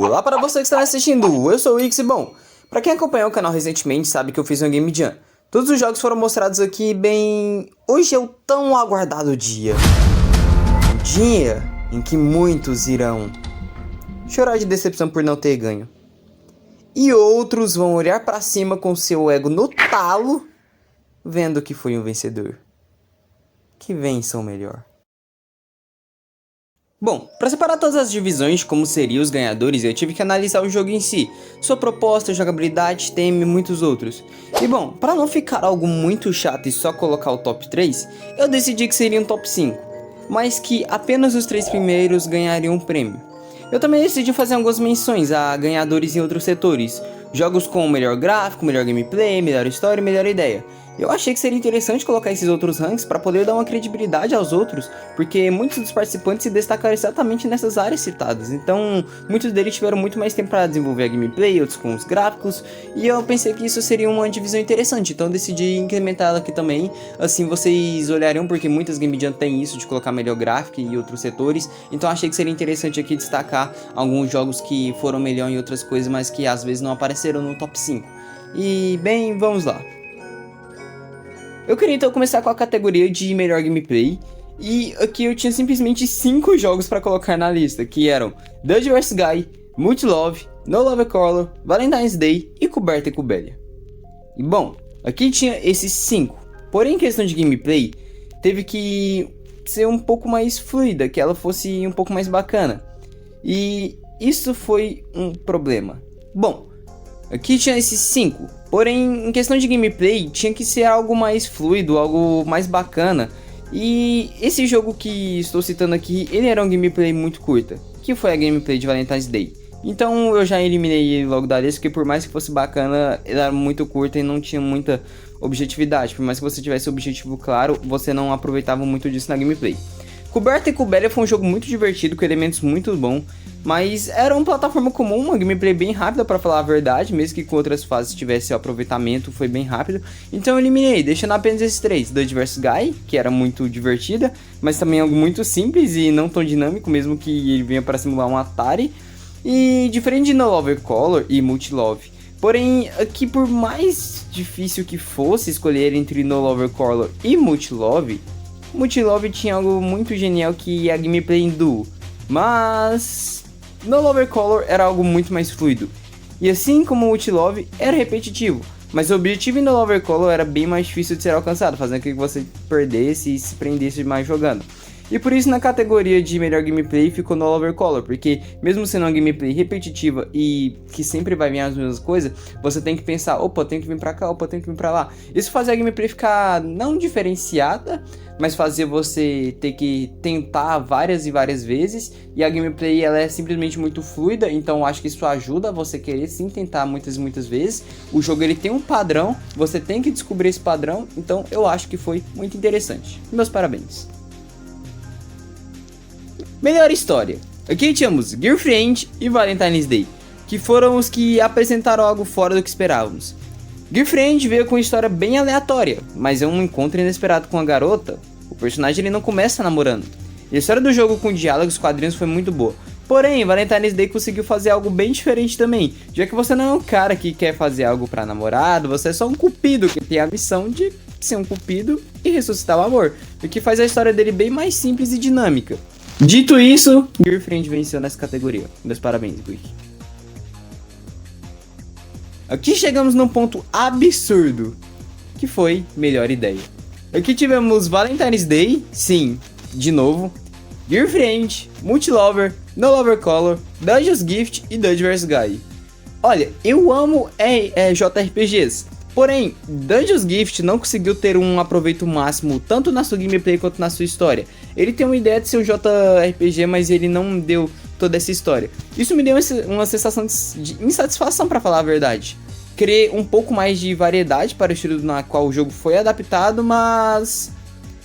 Olá para você que está me assistindo, eu sou o Ix e bom, para quem acompanhou o canal recentemente sabe que eu fiz um Game Jam. Todos os jogos foram mostrados aqui bem... Hoje é o tão aguardado dia. O dia em que muitos irão chorar de decepção por não ter ganho. E outros vão olhar para cima com seu ego no talo, vendo que foi um vencedor. Que vença o melhor. Bom, para separar todas as divisões de como seriam os ganhadores, eu tive que analisar o jogo em si, sua proposta, jogabilidade, tema e muitos outros. E bom, para não ficar algo muito chato e só colocar o top 3, eu decidi que seria um top 5, mas que apenas os 3 primeiros ganhariam um prêmio. Eu também decidi fazer algumas menções a ganhadores em outros setores, jogos com melhor gráfico, melhor gameplay, melhor história e melhor ideia. Eu achei que seria interessante colocar esses outros ranks para poder dar uma credibilidade aos outros, porque muitos dos participantes se destacaram exatamente nessas áreas citadas, então muitos deles tiveram muito mais tempo para desenvolver a gameplay, outros com os gráficos, e eu pensei que isso seria uma divisão interessante, então decidi incrementar ela aqui também, assim vocês olhariam, porque muitas Game Jam têm isso de colocar melhor gráfico e outros setores, então achei que seria interessante aqui destacar alguns jogos que foram melhor em outras coisas, mas que às vezes não apareceram no top 5. E bem, vamos lá. Eu queria então começar com a categoria de melhor gameplay, e aqui eu tinha simplesmente 5 jogos para colocar na lista, que eram Dungeon vs Guy, Multilove, No Love Color, Valentine's Day e Coberta e Cubélia. E bom, aqui tinha esses 5, porém em questão de gameplay, teve que ser um pouco mais fluida, que ela fosse um pouco mais bacana, e isso foi um problema. Bom, aqui tinha esses 5, porém em questão de gameplay tinha que ser algo mais fluido, algo mais bacana. E esse jogo que estou citando aqui, ele era um gameplay muito curta, que foi a gameplay de Valentine's Day. Então eu já eliminei ele logo da lista, porque por mais que fosse bacana, ele era muito curta e não tinha muita objetividade. Por mais que você tivesse o objetivo claro, você não aproveitava muito disso na gameplay. Coberta e Cubélia foi um jogo muito divertido, com elementos muito bons, mas era uma plataforma comum, uma gameplay bem rápida para falar a verdade, mesmo que com outras fases tivesse o aproveitamento, foi bem rápido. Então eu eliminei, deixando apenas esses 3, Dungeon vs Guy, que era muito divertida, mas também algo muito simples e não tão dinâmico, mesmo que ele venha para simular um Atari. E diferente de No Lover Color e Multilove. Porém, aqui por mais difícil que fosse escolher entre No Lover Color e Multilove, Multilove tinha algo muito genial que é a gameplay em duo, mas No Lover Color era algo muito mais fluido, e assim como Multilove era repetitivo, mas o objetivo em No Lover Color era bem mais difícil de ser alcançado, fazendo com que você perdesse e se prendesse mais jogando. E por isso na categoria de melhor gameplay ficou No Lover Color, porque mesmo sendo uma gameplay repetitiva e que sempre vai vir as mesmas coisas, você tem que pensar, opa, tem que vir pra cá, opa, tem que vir pra lá. Isso fazia a gameplay ficar não diferenciada, mas fazia você ter que tentar várias e várias vezes, e a gameplay ela é simplesmente muito fluida, então eu acho que isso ajuda você querer sim tentar muitas e muitas vezes. O jogo ele tem um padrão, você tem que descobrir esse padrão, então eu acho que foi muito interessante. Meus parabéns. Melhor história. Aqui tínhamos Girlfriend e Valentine's Day, que foram os que apresentaram algo fora do que esperávamos. Girlfriend veio com uma história bem aleatória, mas é um encontro inesperado com a garota. O personagem ele não começa namorando. E a história do jogo com diálogos e quadrinhos foi muito boa. Porém, Valentine's Day conseguiu fazer algo bem diferente também, já que você não é um cara que quer fazer algo pra namorado, você é só um cupido que tem a missão de ser um cupido e ressuscitar o amor, o que faz a história dele bem mais simples e dinâmica. Dito isso, Girlfriend venceu nessa categoria. Meus parabéns, Quick. Aqui chegamos num ponto absurdo, que foi melhor ideia. Aqui tivemos Valentine's Day, sim, de novo, Girlfriend, Multilover, No Lover Color, Dungeon's Gift e Dungeon vs Guy. Olha, eu amo JRPGs, porém, Dungeon's Gift não conseguiu ter um aproveito máximo tanto na sua gameplay quanto na sua história. Ele tem uma ideia de ser um JRPG, mas ele não deu toda essa história. Isso me deu uma sensação de insatisfação, para falar a verdade. Criei um pouco mais de variedade para o estilo na qual o jogo foi adaptado, mas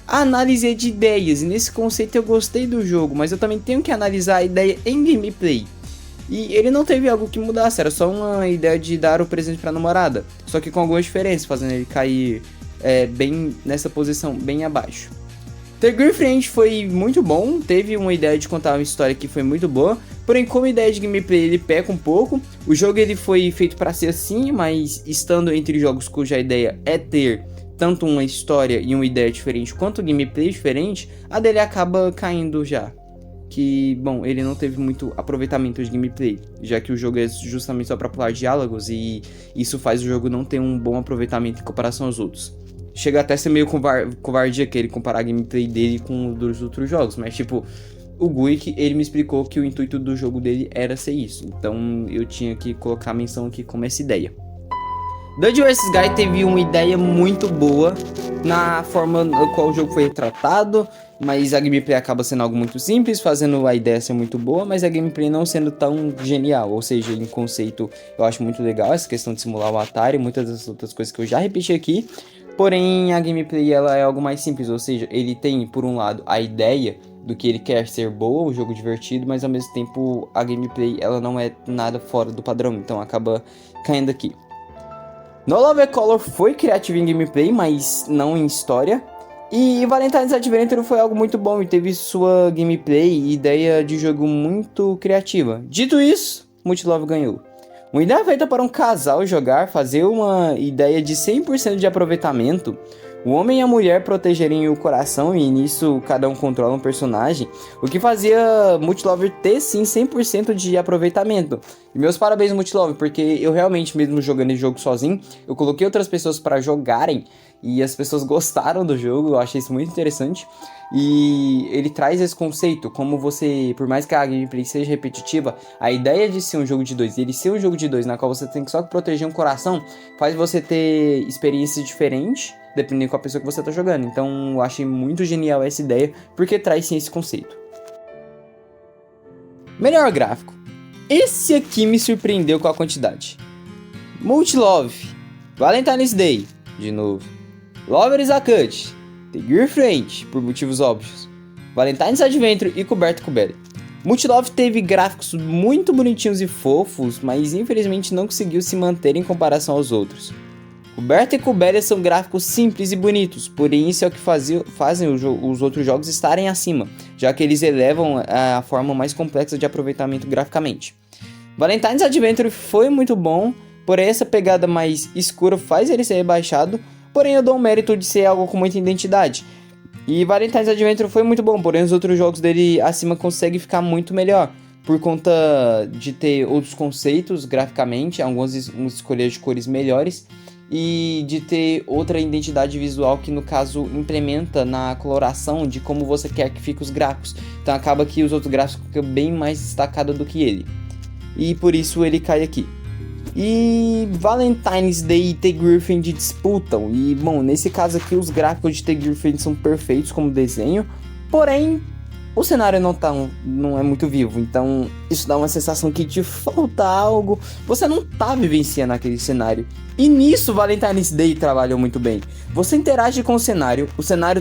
a análise é de ideias, e nesse conceito eu gostei do jogo, mas eu também tenho que analisar a ideia em gameplay. E ele não teve algo que mudasse, era só uma ideia de dar o presente pra namorada, só que com algumas diferenças, fazendo ele cair bem nessa posição, bem abaixo. The Girlfriend foi muito bom, teve uma ideia de contar uma história que foi muito boa, porém como ideia de gameplay ele peca um pouco. O jogo ele foi feito para ser assim, mas estando entre jogos cuja ideia é ter tanto uma história e uma ideia diferente quanto gameplay diferente, a dele acaba caindo já. Que, bom, ele não teve muito aproveitamento de gameplay, já que o jogo é justamente só para pular diálogos e isso faz o jogo não ter um bom aproveitamento em comparação aos outros. Chega até a ser meio covardia que ele comparar a gameplay dele com os outros jogos, mas tipo, o Guic, ele me explicou que o intuito do jogo dele era ser isso, então eu tinha que colocar a menção aqui como essa ideia. Dodge vs Guy teve uma ideia muito boa na forma na qual o jogo foi retratado, mas a gameplay acaba sendo algo muito simples, fazendo a ideia ser muito boa, mas a gameplay não sendo tão genial, ou seja, em conceito eu acho muito legal essa questão de simular o Atari, muitas das outras coisas que eu já repeti aqui, porém a gameplay ela é algo mais simples, ou seja, ele tem por um lado a ideia do que ele quer ser boa, um jogo divertido, mas ao mesmo tempo a gameplay ela não é nada fora do padrão, então acaba caindo aqui. No Love Color foi criativo em gameplay, mas não em história. E Valentine's Adventure foi algo muito bom e teve sua gameplay e ideia de jogo muito criativa. Dito isso, Multilove ganhou. Uma ideia feita para um casal jogar, fazer uma ideia de 100% de aproveitamento, o homem e a mulher protegerem o coração e nisso cada um controla um personagem, o que fazia Multilove ter sim 100% de aproveitamento. E meus parabéns Multilove, porque eu realmente mesmo jogando esse jogo sozinho, eu coloquei outras pessoas para jogarem e as pessoas gostaram do jogo, eu achei isso muito interessante. E ele traz esse conceito, como você, por mais que a gameplay seja repetitiva, a ideia de ser um jogo de dois, ele ser um jogo de dois na qual você tem que só proteger um coração, faz você ter experiências diferentes, dependendo com a pessoa que você tá jogando. Então eu achei muito genial essa ideia, porque traz sim esse conceito. Melhor gráfico. Esse aqui me surpreendeu com a quantidade. Multilove, Valentine's Day, de novo, Lover is a Cut, The Girlfriend, por motivos óbvios, Valentine's Adventure e Coberta Cubelli. Multilove teve gráficos muito bonitinhos e fofos, mas infelizmente não conseguiu se manter em comparação aos outros. Coberta e Cubelli são gráficos simples e bonitos, porém isso é o que fazem os outros jogos estarem acima, já que eles elevam a forma mais complexa de aproveitamento graficamente. Valentine's Adventure foi muito bom, porém essa pegada mais escura faz ele ser rebaixado, porém eu dou o mérito de ser algo com muita identidade. E Valentine's Adventure foi muito bom, porém os outros jogos dele acima conseguem ficar muito melhor, por conta de ter outros conceitos graficamente, algumas escolhas de cores melhores, e de ter outra identidade visual que no caso implementa na coloração de como você quer que fiquem os gráficos. Então acaba que os outros gráficos ficam bem mais destacados do que ele. E por isso ele cai aqui. E Valentine's Day e The Girlfriend disputam. E bom, nesse caso aqui os gráficos de The Girlfriend são perfeitos como desenho. Porém, o cenário não é muito vivo. Então isso dá uma sensação que te falta algo. Você não tá vivenciando aquele cenário. E nisso Valentine's Day trabalhou muito bem. Você interage com o cenário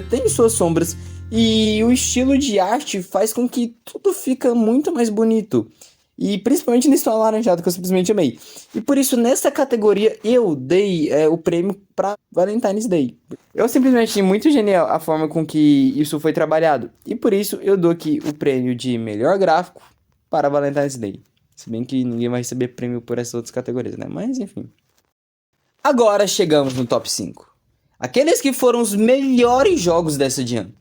tem suas sombras. E o estilo de arte faz com que tudo fica muito mais bonito. E principalmente nesse tom alaranjado que eu simplesmente amei. E por isso, nessa categoria, eu dei o prêmio para Valentine's Day. Eu simplesmente achei muito genial a forma com que isso foi trabalhado. E por isso, eu dou aqui o prêmio de melhor gráfico para Valentine's Day. Se bem que ninguém vai receber prêmio por essas outras categorias, né? Mas enfim. Agora chegamos no top 5. Aqueles que foram os melhores jogos dessa de ano.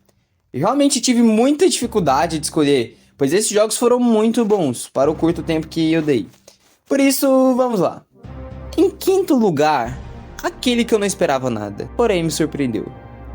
Eu realmente tive muita dificuldade de escolher, pois esses jogos foram muito bons para o curto tempo que eu dei. Por isso, vamos lá. Em quinto lugar, aquele que eu não esperava nada, porém me surpreendeu.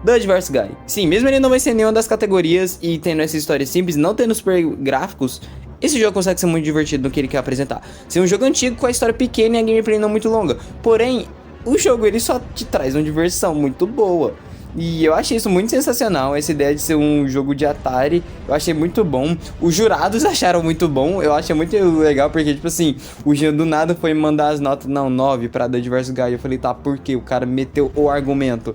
Dodge vs Guy. Sim, mesmo ele não vai ser nenhuma das categorias e tendo essa história simples, não tendo super gráficos, esse jogo consegue ser muito divertido no que ele quer apresentar. Ser um jogo antigo com a história pequena e a gameplay não muito longa. Porém, o jogo ele só te traz uma diversão muito boa. E eu achei isso muito sensacional, essa ideia de ser um jogo de Atari, eu achei muito bom. Os jurados acharam muito bom, eu achei muito legal, porque tipo assim, o Jean do nada foi mandar as notas, não, 9 pra Dodge vs Guy. Eu falei, tá, por quê? O cara meteu o argumento.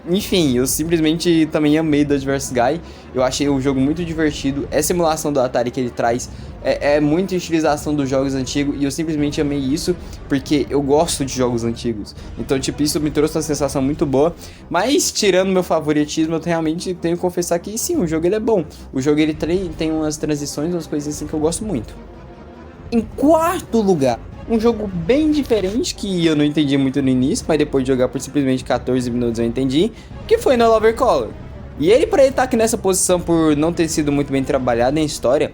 Enfim, eu simplesmente também amei Dodge vs Guy. Eu achei o jogo muito divertido. Essa emulação do Atari que ele traz é muita estilização dos jogos antigos. E eu simplesmente amei isso porque eu gosto de jogos antigos. Então, tipo, isso me trouxe uma sensação muito boa. Mas, tirando meu favoritismo, eu realmente tenho que confessar que sim, o jogo ele é bom. O jogo ele tem umas transições, umas coisas assim que eu gosto muito. Em quarto lugar, um jogo bem diferente que eu não entendi muito no início, mas depois de jogar por simplesmente 14 minutos eu entendi, que foi No Lover Color. E ele, pra ele estar aqui nessa posição por não ter sido muito bem trabalhado em história,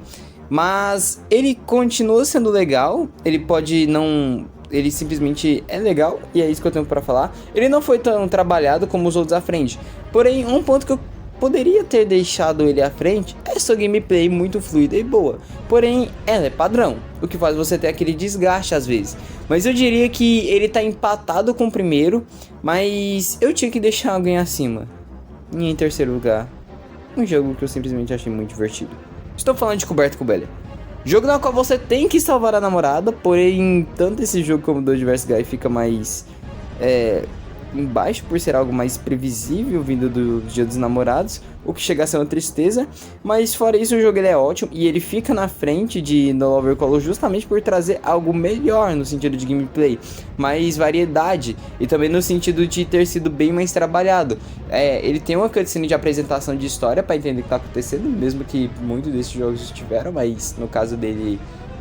mas ele continua sendo legal, ele pode não... Ele simplesmente é legal, e é isso que eu tenho pra falar. Ele não foi tão trabalhado como os outros à frente. Porém, um ponto que eu poderia ter deixado ele à frente é sua gameplay muito fluida e boa. Porém, ela é padrão, o que faz você ter aquele desgaste às vezes. Mas eu diria que ele tá empatado com o primeiro, mas eu tinha que deixar alguém acima. E em terceiro lugar, um jogo que eu simplesmente achei muito divertido. Estou falando de Coberto Cobelha. Jogo no qual você tem que salvar a namorada, porém, tanto esse jogo como Dodge vs Guy fica mais embaixo por ser algo mais previsível vindo do Dia dos Namorados, o que chega a ser uma tristeza, mas fora isso o jogo ele é ótimo e ele fica na frente de No Lover Color justamente por trazer algo melhor no sentido de gameplay, mais variedade e também no sentido de ter sido bem mais trabalhado. Ele tem uma cutscene de apresentação de história para entender o que está acontecendo, mesmo que muitos desses jogos tiveram, mas no caso dele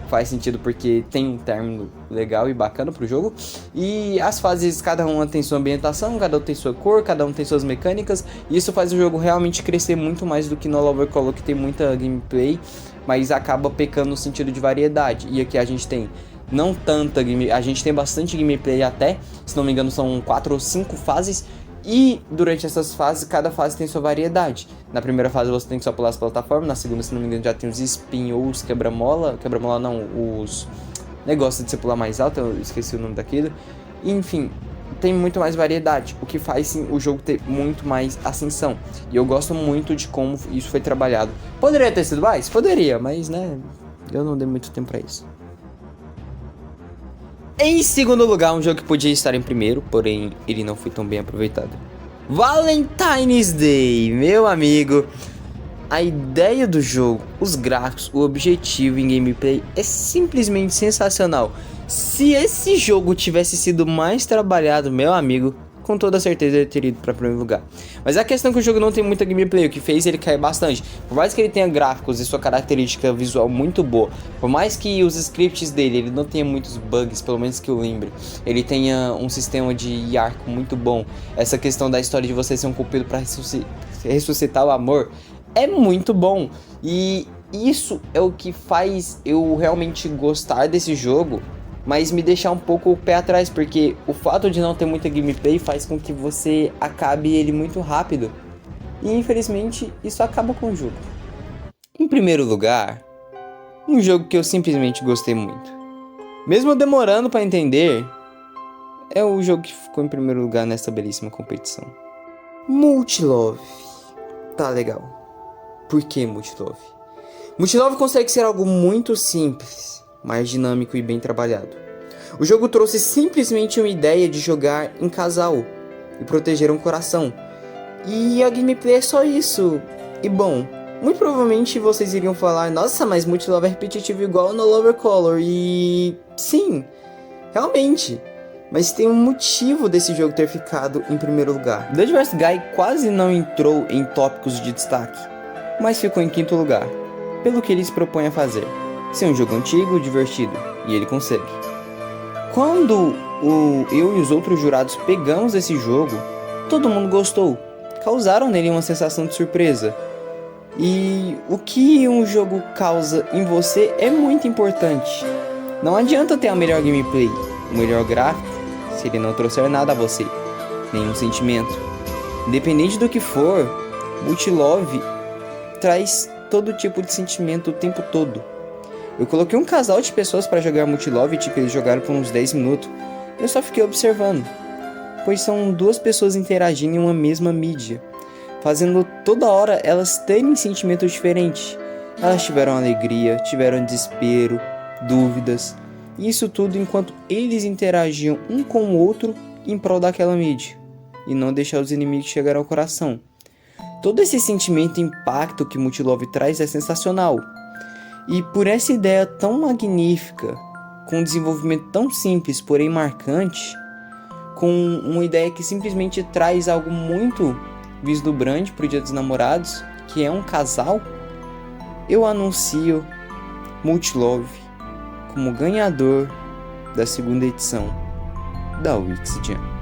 faz sentido porque tem um término legal e bacana pro jogo. E as fases, cada uma tem sua ambientação, cada um tem sua cor, cada um tem suas mecânicas. E isso faz o jogo realmente crescer muito mais do que no Lover Color, que tem muita gameplay, mas acaba pecando no sentido de variedade. E aqui a gente tem não tanta gameplay, a gente tem bastante gameplay até, se não me engano são 4 ou 5 fases. E durante essas fases, cada fase tem sua variedade. Na primeira fase você tem que só pular as plataformas, na segunda, se não me engano, já tem os espinhos, quebra-mola não, os negócios de você pular mais alto, eu esqueci o nome daquilo. Enfim, tem muito mais variedade, o que faz sim o jogo ter muito mais ascensão. E eu gosto muito de como isso foi trabalhado. Poderia ter sido mais? Poderia, mas né, eu não dei muito tempo pra isso. Em segundo lugar, um jogo que podia estar em primeiro, porém ele não foi tão bem aproveitado. Valentine's Day, meu amigo. A ideia do jogo, os gráficos, o objetivo em gameplay é simplesmente sensacional. Se esse jogo tivesse sido mais trabalhado, meu amigo, com toda certeza ele teria ido para primeiro lugar. Mas a questão é que o jogo não tem muita gameplay, o que fez ele cair bastante. Por mais que ele tenha gráficos e sua característica visual muito boa, por mais que os scripts dele ele não tenha muitos bugs, pelo menos que eu lembre, ele tenha um sistema de arco muito bom, essa questão da história de você ser um cupido para ressuscitar o amor, é muito bom. E isso é o que faz eu realmente gostar desse jogo, mas me deixar um pouco o pé atrás, porque o fato de não ter muita gameplay faz com que você acabe ele muito rápido. E infelizmente isso acaba com o jogo. Em primeiro lugar, um jogo que eu simplesmente gostei muito. Mesmo demorando para entender, é o jogo que ficou em primeiro lugar nessa belíssima competição. Multilove. Tá legal. Por que Multilove? Multilove consegue ser algo muito simples, mais dinâmico e bem trabalhado. O jogo trouxe simplesmente uma ideia de jogar em casal e proteger um coração. E a gameplay é só isso. E bom, muito provavelmente vocês iriam falar: nossa, mas Multilove é repetitivo igual no Lover Color. E sim, realmente. Mas tem um motivo desse jogo ter ficado em primeiro lugar. Dodge vs Guy quase não entrou em tópicos de destaque, mas ficou em quinto lugar, pelo que ele se propõe a fazer. Ser um jogo antigo, divertido, e ele consegue. Quando eu e os outros jurados pegamos esse jogo, todo mundo gostou, causaram nele uma sensação de surpresa. E o que um jogo causa em você é muito importante. Não adianta ter a melhor gameplay, o melhor gráfico, se ele não trouxer nada a você, nenhum sentimento. Independente do que for, Multilove traz todo tipo de sentimento o tempo todo. Eu coloquei um casal de pessoas para jogar Multilove, tipo, eles jogaram por uns 10 minutos. Eu só fiquei observando, pois são duas pessoas interagindo em uma mesma mídia, fazendo toda hora elas terem sentimentos diferentes. Elas tiveram alegria, tiveram desespero, dúvidas, e isso tudo enquanto eles interagiam um com o outro em prol daquela mídia. e não deixar os inimigos chegar ao coração. Todo esse sentimento e impacto que Multilove traz é sensacional. E por essa ideia tão magnífica, com um desenvolvimento tão simples, porém marcante, com uma ideia que simplesmente traz algo muito vislumbrante para o Dia dos Namorados, que é um casal, eu anuncio Multilove como ganhador da segunda edição da Wix Jam.